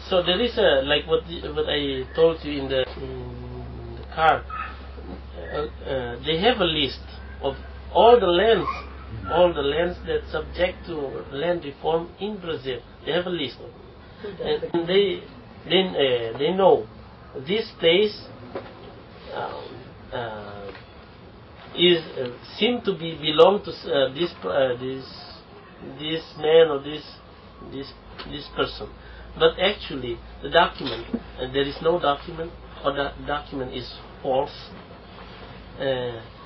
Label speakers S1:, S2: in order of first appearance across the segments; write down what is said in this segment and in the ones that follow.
S1: So there is a, like what I told you in the card. They have a list of all the lands that subject to land reform in Brazil. They have a list, and they know this place is seem to be belong to this man or this person, but actually the document there is no document, or the document is false.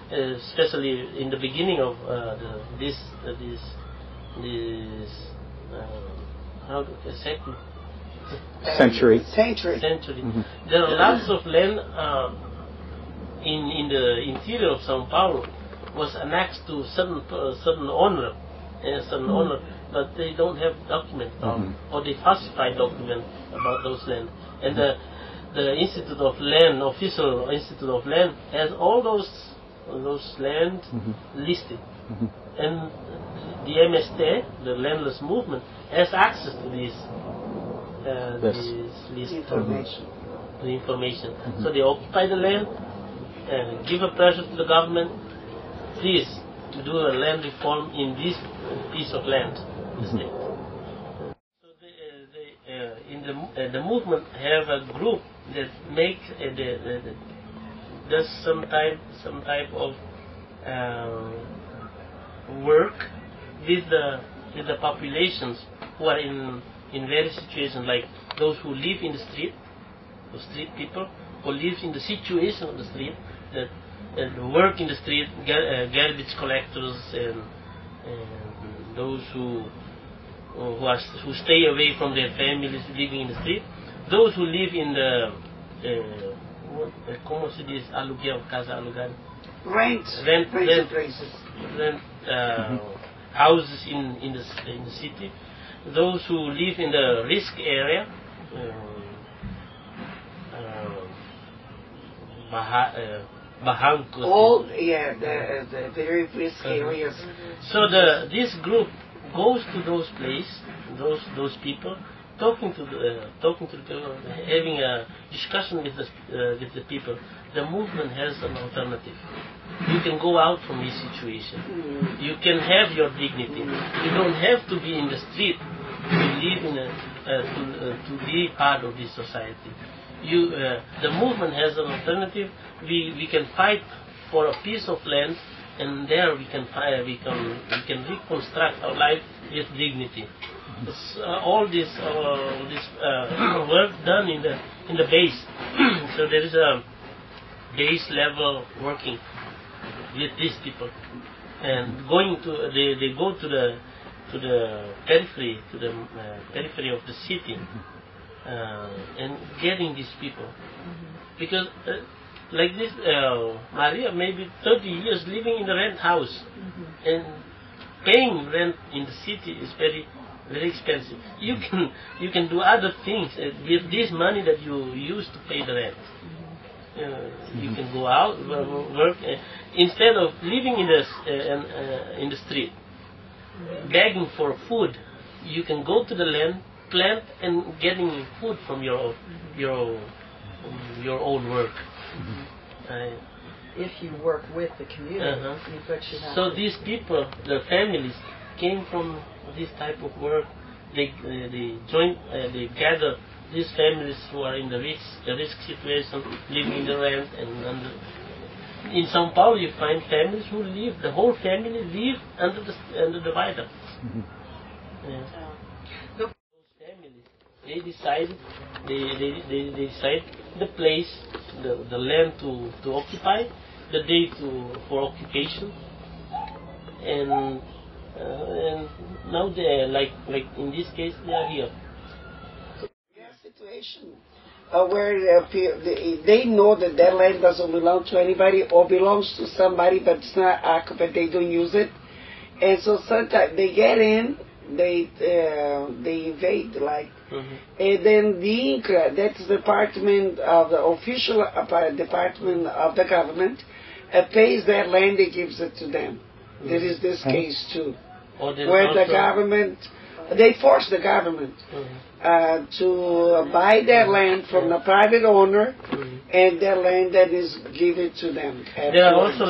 S1: Especially in the beginning of this how do I say
S2: century.
S1: Mm-hmm. There are lots of land in the interior of Sao Paulo was annexed to certain owner, but they don't have document or they falsify document about those land. And the Institute of Land, official Institute of Land, has all those land listed, and the MST, the Landless Movement, has access to this list information. So they occupy the land and give a pressure to the government, please do a land reform in this piece of land, the state. So the movement have a group that make does some type of work with the populations who are in various situations, like those who live in the street, the street people who live in the situation of the street, that work in the street, garbage collectors, and those who stay away from their families living in the street, those who live in the como se diz, aluguel, casa alugada, rent houses in the city, those who live in the risk area, barrancos.
S3: The very risk areas.
S1: So this group goes to those places, those people, talking to the people, having a discussion with the people. The movement has an alternative. You can go out from this situation. You can have your dignity. You don't have to be in the street to live in to be part of this society. The movement has an alternative. We can fight for a piece of land, and there we can reconstruct our life with dignity. It's, all this work done in the base. So there is a base level working with these people, and they go to the periphery of the city, and getting these people, because like this Maria maybe 30 years living in the rent house, and paying rent in the city is very expensive. You can do other things with this money that you use to pay the rent. You can go out, work, instead of living in the street, begging for food. You can go to the land, plant, and getting food from your own work.
S4: If you work with the community,
S1: so these people, the families, came from this type of work. They gather these families who are in the risk situation, living in the rent, and in Sao Paulo you find families who live, the whole family live under the viaduct. Those families, they decide the place, the land to occupy, the day for occupation, and now they like in this case they are here.
S3: Situation where they know that their land doesn't belong to anybody or belongs to somebody, but it's not occupied. They don't use it, and so sometimes they get in, they invade, like, and then the INCRA, that's the department of the official department of the government, pays their land and gives it to them. There is this case too.
S1: Or then
S3: where the
S1: also-
S3: government, they force the government to buy their land from the private owner and their land that is given to them.
S1: There are also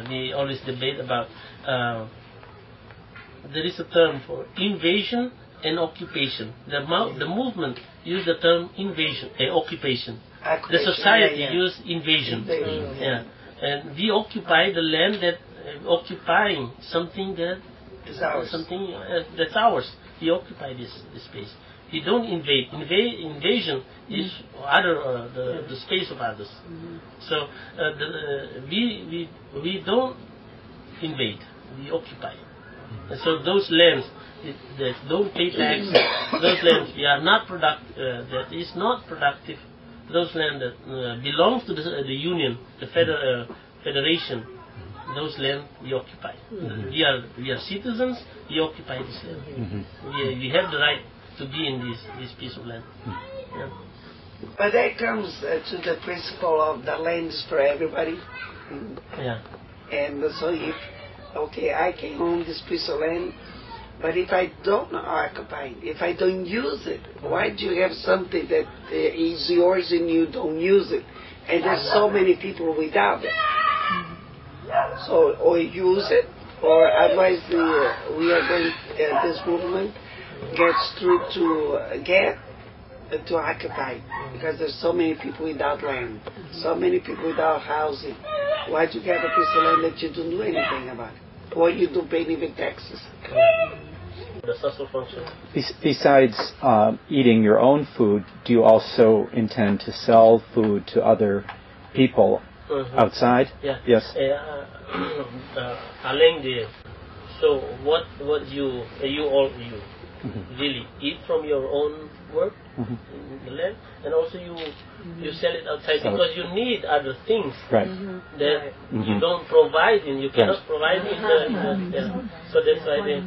S1: we always debate about there is a term for invasion and occupation. The movement use the term invasion, occupation. The society use invasion. Yeah, and we occupy the land that occupying something that
S3: It's ours.
S1: something that's ours. We occupy this space. We don't invade. Invasion is the space of others. So we don't invade. We occupy. And so those lands that don't pay tax, those lands we are not that is not productive. Those lands that belongs to the union, the federation. Those land we occupy. We are citizens. We occupy this land. We have the right to be in this piece of land. Yeah.
S3: But that comes to the principle of the land is for everybody.
S1: Yeah.
S3: And so if, I can own this piece of land, but if I don't occupy it, if I don't use it, why do you have something that is yours and you don't use it? And there's so many people without it. So, or use it, or otherwise we are going, this movement gets through to occupy, because there's so many people without land, so many people without housing. Why do you have a piece of land that you don't do anything about it? Or you don't pay even taxes?
S1: The social function.
S2: Besides eating your own food, do you also intend to sell food to other people outside?
S1: Yeah.
S2: Yes.
S1: Além de, so what you really eat from your own work in the land, and also you sell it outside because you need other things that you don't provide and you cannot provide in the so that's why